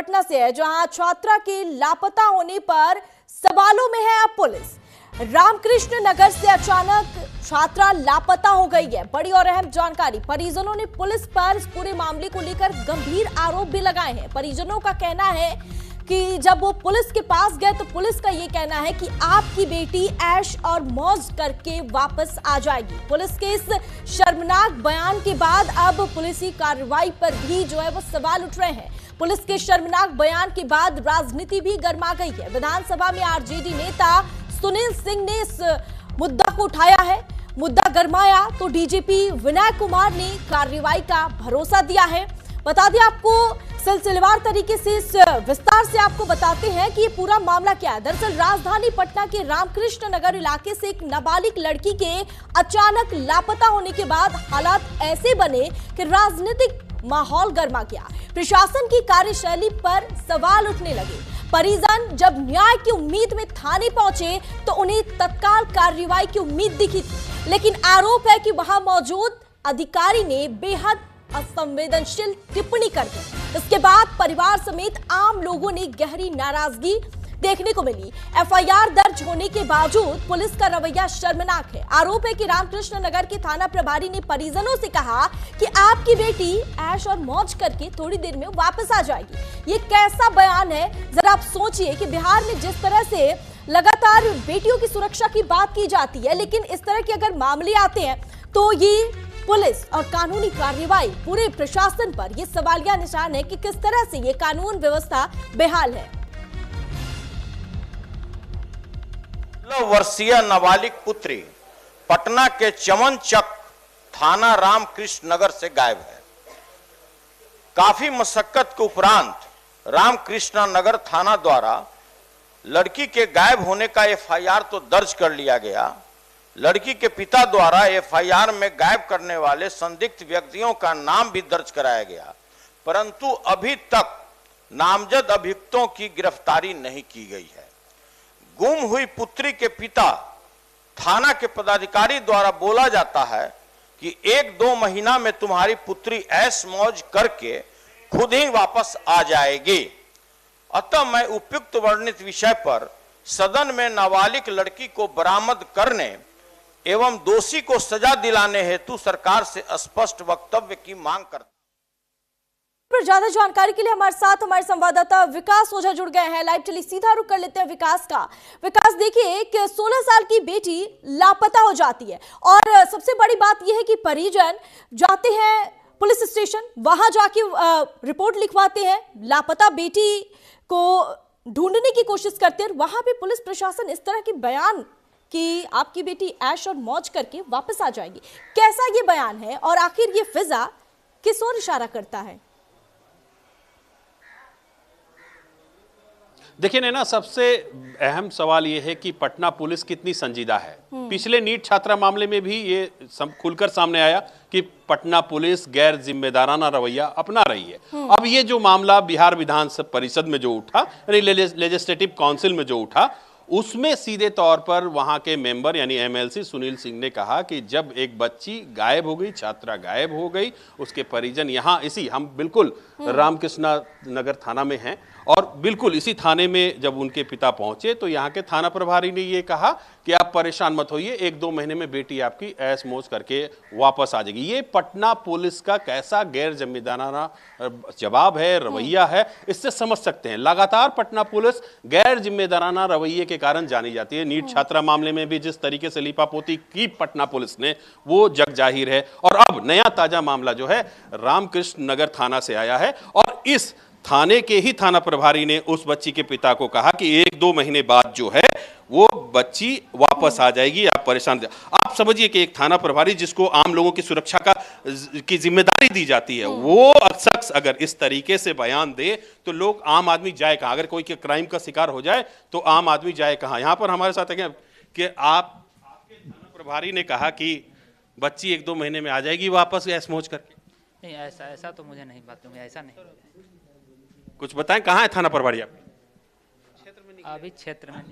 पटना से है, जहां छात्रा के लापता होने पर सवालों में है अब पुलिस। रामकृष्ण नगर से अचानक छात्रा लापता हो गई है। बड़ी और अहम जानकारी, परिजनों ने पुलिस पर इस पूरे मामले को लेकर गंभीर आरोप भी लगाए हैं। परिजनों का कहना है कि जब वो पुलिस के पास गए तो पुलिस का ये कहना है कि आपकी बेटी ऐश और मौज करके वापस आ जाएगी। पुलिस के इस शर्मनाक बयान के बाद अब पुलिसी कार्रवाई पर भी जो है वो सवाल उठ रहे हैं। पुलिस के शर्मनाक बयान के बाद राजनीति भी गर्मा गई है। विधानसभा में आरजेडी नेता सुनील सिंह ने इस मुद्दा को उठाया है। मुद्दा गर्माया तो डीजीपी विनय कुमार ने कार्रवाई का भरोसा दिया है। बता दें आपको, सिलसिलेवार तरीके से इस विस्तार से आपको बताते हैं कि ये पूरा मामला क्या है। दरअसल राजधानी पटना के रामकृष्ण नगर इलाके से एक नाबालिग लड़की के अचानक लापता होने के बाद हालात ऐसे बने कि राजनीतिक माहौल गर्मा गया। प्रशासन की कार्यशैली पर सवाल उठने लगे। परिजन जब न्याय की उम्मीद में थाने पहुंचे तो उन्हें तत्काल कार्रवाई की उम्मीद दिखी थी, लेकिन आरोप है कि वहां मौजूद अधिकारी ने बेहद असंवेदनशील टिप्पणी कर दी। इसके बाद परिवार समेत आम लोगों ने गहरी नाराजगी देखने को मिली। एफआईआर दर्ज होने के बावजूद पुलिस का रवैया शर्मनाक है। आरोप है कि रामकृष्ण नगर के थाना प्रभारी ने परिजनों से कहा कि आपकी बेटी ऐश और मौज करके थोड़ी देर में वापस आ जाएगी। ये कैसा बयान है, जरा आप सोचिए कि बिहार में जिस तरह से लगातार बेटियों की सुरक्षा की बात की जाती है, लेकिन इस तरह के अगर मामले आते हैं तो ये पुलिस और कानूनी कार्रवाई पूरे प्रशासन पर यह सवालिया निशान है कि किस तरह से ये कानून व्यवस्था बेहाल है। 16 वर्षीय नाबालिग पुत्री पटना के चमनचक थाना रामकृष्ण नगर से गायब है। काफी मशक्कत के उपरांत रामकृष्ण नगर थाना द्वारा लड़की के गायब होने का एफआईआर तो दर्ज कर लिया गया। लड़की के पिता द्वारा एफआईआर में गायब करने वाले संदिग्ध व्यक्तियों का नाम भी दर्ज कराया गया, परंतु अभी तक नामजद अभियुक्तों की गिरफ्तारी नहीं की गई है। गुम हुई पुत्री के पिता थाना के पदाधिकारी द्वारा बोला जाता है कि 1-2 महीना में तुम्हारी पुत्री ऐश मौज करके खुद ही वापस आ जाएगी। अतः मैं उपयुक्त वर्णित विषय पर सदन में नाबालिग लड़की को बरामद करने एवं दोषी को सजा दिलाने हेतु सरकार से स्पष्ट वक्तव्य की मांग करता हूं। पर ज्यादा जानकारी के लिए हमारे साथ हमारे संवाददाता विकास ओझा जुड़ गए हैं। लाइव चलिए सीधा रुख कर लेते हैं विकास का। विकास, देखिए कि 16 साल की बेटी लापता हो जाती है और सबसे बड़ी बात यह है कि परिजन जाते हैं पुलिस स्टेशन, वहां जाके रिपोर्ट लिखवाते हैं, लापता बेटी को ढूंढने की कोशिश करते हैं। वहां पे पुलिस प्रशासन इस तरह के बयान कि आपकी बेटी ऐश और मौज करके वापस आ जाएगी, कैसा ये बयान है और आखिर ये फिजा किस ओर इशारा करता है? देखिए नैना, सबसे अहम सवाल यह है कि पटना पुलिस कितनी संजीदा है। पिछले नीट छात्रा मामले में भी ये खुलकर सामने आया कि पटना पुलिस गैर जिम्मेदाराना रवैया अपना रही है। अब ये जो मामला बिहार विधान परिषद में जो उठा, यानी लेजिस्लेटिव काउंसिल में जो उठा, उसमें सीधे तौर पर वहां के मेंबर यानी एमएलसी सुनील सिंह ने कहा कि जब एक बच्ची गायब हो गई, छात्रा गायब हो गई, उसके परिजन यहाँ हम बिल्कुल रामकृष्ण नगर थाना में हैं और बिल्कुल इसी थाने में जब उनके पिता पहुंचे तो यहाँ के थाना प्रभारी ने ये कहा कि आप परेशान मत होइए, 1-2 महीने में बेटी आपकी ऐश मौज करके वापस आ जाएगी। ये पटना पुलिस का कैसा गैर जिम्मेदाराना जवाब है, रवैया है, इससे समझ सकते हैं। लगातार पटना पुलिस गैर जिम्मेदाराना रवैये के कारण जानी जाती है। नीट छात्रा मामले में भी जिस तरीके से लीपापोती की पटना पुलिस ने, वो जग जाहिर है। और अब नया ताजा मामला जो है रामकृष्ण नगर थाना से आया है और इस थाने के ही थाना प्रभारी ने उस बच्ची के पिता को कहा कि 1-2 महीने बाद जो है वो बच्ची वापस आ जाएगी, आप परेशान। आप समझिए कि एक थाना प्रभारी जिसको आम लोगों की सुरक्षा की जिम्मेदारी दी जाती है, वो शख्स अगर इस तरीके से बयान दे तो लोग, आम आदमी जाए कहाँ? अगर कोई क्राइम का शिकार हो जाए तो आम आदमी जाए कहाँ? यहाँ पर हमारे साथ है कि आपके थाना प्रभारी ने कहा कि बच्ची 1-2 महीने में आ जाएगी वापस ऐश मौज करके। नहीं, ऐसा तो मुझे नहीं बात दूंगा, ऐसा नहीं। कुछ बताएं, कहाँ है थाना प्रभारी आप? अभी क्षेत्र में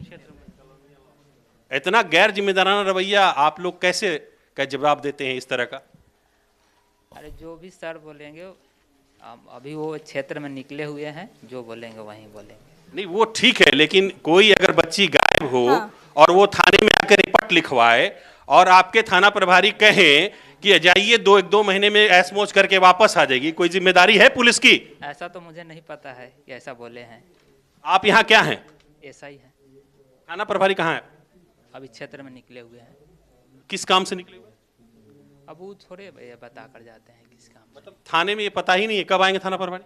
इतना गैर जिम्मेदाराना रवैया आप लोग कैसे जवाब देते हैं इस तरह का? अरे जो भी सर बोलेंगे अभी वो क्षेत्र में निकले हुए हैं, जो बोलेंगे वहीं बोलेंगे। नहीं वो ठीक है, लेकिन कोई अगर बच्ची गायब हो हाँ। और वो थाने में आकर रिपोर्ट लिखवाए और आपके थाना प्रभारी कहें कि जाइए 2 महीने में ऐश मौज करके वापस आ जाएगी, कोई जिम्मेदारी है पुलिस की? ऐसा तो मुझे नहीं पता है कि ऐसा बोले हैं। आप यहाँ क्या हैं? ऐसा ही है। थाना प्रभारी कहाँ है? अभी क्षेत्र में निकले हुए हैं। किस काम से निकले हुए? अब वो थोड़े बता कर जाते हैं किस काम से। मतलब थाने में ये पता ही नहीं है कब आएंगे थाना प्रभारी?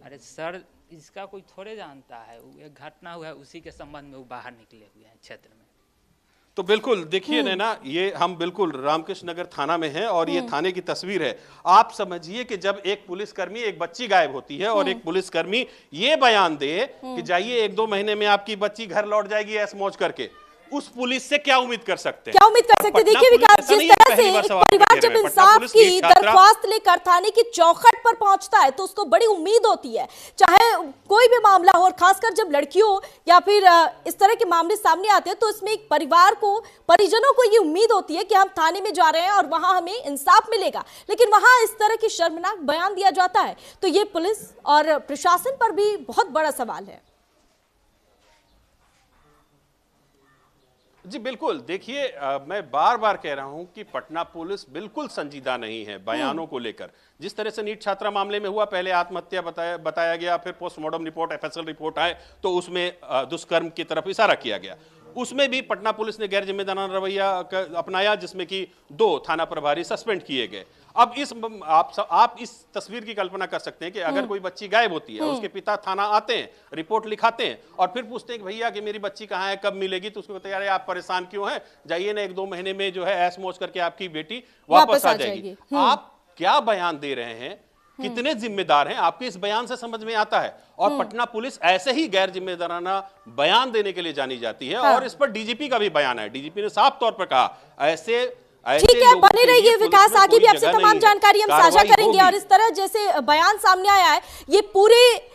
अरे सर, इसका कोई थोड़े जानता है। वो एक घटना हुआ है, उसी के संबंध में वो बाहर निकले हुए हैं क्षेत्र में। तो बिल्कुल देखिए नैना, ये हम बिल्कुल रामकृष्ण नगर थाना में हैं और ये थाने की तस्वीर है। आप समझिए कि जब एक पुलिसकर्मी, एक बच्ची गायब होती है और एक पुलिसकर्मी ये बयान दे कि जाइए 1-2 महीने में आपकी बच्ची घर लौट जाएगी ऐश मौज करके, उस पुलिस से क्या उम्मीद कर सकते हैं? क्या उम्मीद कर सकते हैं? देखिए विकास, जिस तरह से एक परिवार जब इंसाफ की दरख्वास्त लेकर थाने की चौखट पर पहुंचता है तो उसको बड़ी उम्मीद होती है, चाहे कोई भी मामला हो, और खासकर जब लड़कियों या फिर इस तरह के मामले सामने आते हैं तो इसमें एक परिवार को, परिजनों को ये उम्मीद होती है कि हम थाने में जा रहे हैं और वहां हमें इंसाफ मिलेगा, लेकिन वहां इस तरह की शर्मनाक बयान दिया जाता है। तो ये पुलिस और प्रशासन पर भी बहुत बड़ा सवाल है। जी बिल्कुल, देखिए मैं बार बार कह रहा हूं कि पटना पुलिस बिल्कुल संजीदा नहीं है बयानों को लेकर। जिस तरह से नीट छात्रा मामले में हुआ, पहले आत्महत्या बताया गया, फिर पोस्टमार्टम रिपोर्ट, एफएसएल रिपोर्ट आए तो उसमें दुष्कर्म की तरफ इशारा किया गया। उसमें भी पटना पुलिस ने गैर जिम्मेदाराना रवैया अपनाया, जिसमें कि 2 थाना प्रभारी सस्पेंड किए गए। अब आप इस तस्वीर की कल्पना कर सकते हैं कि अगर कोई बच्ची गायब होती है, उसके पिता थाना आते हैं, रिपोर्ट लिखाते हैं और फिर पूछते हैं कि भैया कि मेरी बच्ची कहाँ है, कब मिलेगी, तो उसको बताया, आप परेशान क्यों हैं, जाइए ना 1-2 महीने में जो है ऐश मौज करके आपकी बेटी वापस आ जाएगी। आप क्या बयान दे रहे हैं, कितने जिम्मेदार हैं, आपके इस बयान से समझ में आता है। और पटना पुलिस ऐसे ही गैर जिम्मेदाराना बयान देने के लिए जानी जाती है। और इस पर डीजीपी का भी बयान है। डीजीपी ने साफ तौर पर कहा ऐसे ठीक है, बने रहिए विकास, आगे भी आपसे तमाम जानकारी हम साझा करेंगे। और इस तरह जैसे बयान सामने आया है, ये पूरे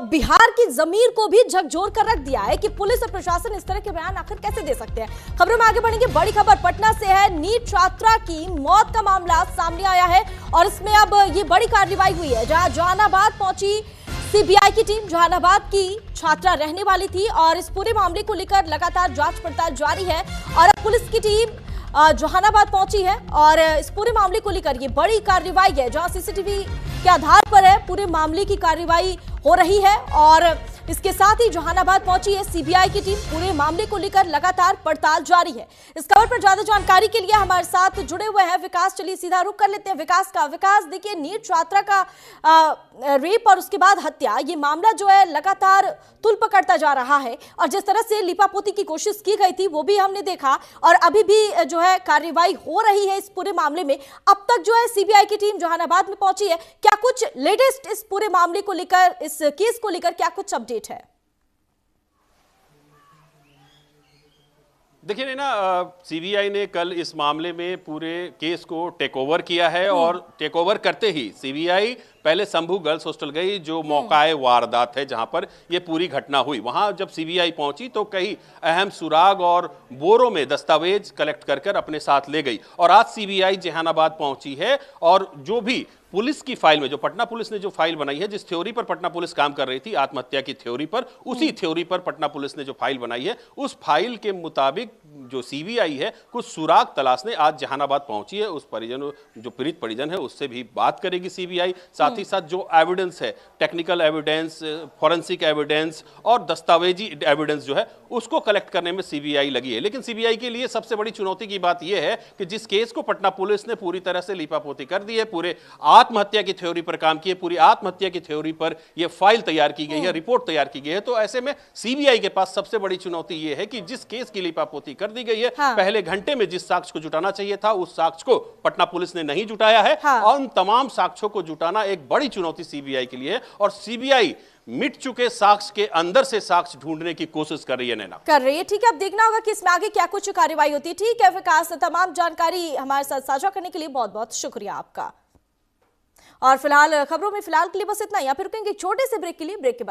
बिहार की जमीर को भी झकझोर कर रख दिया है कि पुलिस और प्रशासन इस तरह के बयान आखिर कैसे दे सकते हैं। खबरों में आगे बढ़ेंगे। बड़ी खबर पटना से है। नीट छात्रा की मौत का मामला सामने आया है और इसमें अब ये बड़ी कार्रवाई हुई है, जहां जहानाबाद पहुंची सीबीआई की टीम। जहानाबाद की छात्रा रहने वाली थी और इस पूरे मामले को लेकर लगातार जांच पड़ताल जारी है। और अब पुलिस की टीम जहानाबाद पहुंची है और इस पूरे मामले को लेकर ये बड़ी कार्रवाई है, जहां सीसीटीवी के आधार पर है पूरे मामले की कार्रवाई हो रही है। और इसके साथ ही जहानाबाद पहुंची है सीबीआई की टीम। पूरे मामले को लेकर लगातार पड़ताल जारी है। इस खबर पर ज्यादा जानकारी के लिए हमारे साथ जुड़े हुए हैं विकास। चलिए सीधा रुख कर लेते हैं विकास का। विकास, देखिए नीट छात्रा का रेप और उसके बाद हत्या, ये मामला जो है लगातार तुल पकड़ता जा रहा है और जिस तरह से लिपापोती की कोशिश की गई थी वो भी हमने देखा और अभी भी जो है कार्रवाई हो रही है इस पूरे मामले में। अब तक जो है सीबीआई की टीम जहानाबाद में पहुंची है, क्या कुछ लेटेस्ट इस पूरे मामले को लेकर, इस केस को लेकर क्या कुछ अपडेट है? देखिए ना, सीबीआई ने कल इस मामले में पूरे केस को टेक ओवर किया है और टेक ओवर करते ही सीबीआई पहले शंभू गर्ल्स हॉस्टल गई, जो मौकाए वारदात है जहां पर यह पूरी घटना हुई। वहां जब सीबीआई पहुंची तो कई अहम सुराग और बोरों में दस्तावेज कलेक्ट कर अपने साथ ले गई। और आज सीबीआई जहानाबाद पहुंची है और जो भी पुलिस की फाइल में, जो पटना पुलिस ने जो फाइल बनाई है, जिस थ्योरी पर पटना पुलिस काम कर रही थी, आत्महत्या की थ्योरी पर, उसी थ्योरी पर पटना पुलिस ने जो फाइल बनाई है, उस फाइल के मुताबिक जो सीबीआई है कुछ सुराग तलाशने आज जहानाबाद पहुंची है। उस परिजन, जो पीड़ित परिजन है, उससे भी बात करेगी सीबीआई। साथ ही साथ जो एविडेंस है, टेक्निकल एविडेंस, फॉरेंसिक एविडेंस और दस्तावेजी एविडेंस जो है, उसको कलेक्ट करने में सीबीआई लगी है। लेकिन सीबीआई के लिए सबसे बड़ी चुनौती की बात यह है कि जिस केस को पटना पुलिस ने पूरी तरह से लीपापोती कर दी है, पूरे आत्महत्या की थ्योरी पर काम किए, पूरी आत्महत्या की थ्योरी पर यह फाइल तैयार की गई है, रिपोर्ट तैयार की गई है, तो ऐसे में सीबीआई के पास सबसे बड़ी चुनौती यह है कि जिस केस की लीपापोती कर दी गई है, पहले घंटे में जिस साक्ष्य को जुटाना चाहिए था, उस साक्ष्य को पटना पुलिस ने नहीं जुटाया है। और उन तमाम साक्ष्यों को जुटाना एक बड़ी चुनौती सीबीआई के लिए है और सीबीआई मिट चुके साक्ष्य के अंदर से साक्ष्य ढूंढने की कोशिश कर रही है। नैना कर रही है, ठीक है। अब देखना होगा कि इसमें आगे क्या कुछ कार्रवाई होती है। ठीक है विकास, तमाम जानकारी हमारे साथ साझा करने के लिए बहुत बहुत शुक्रिया आपका। और फिलहाल खबरों में फिलहाल के लिए बस इतना ही। यहाँ पे रुकेंगे छोटे से ब्रेक के लिए। ब्रेक के बाद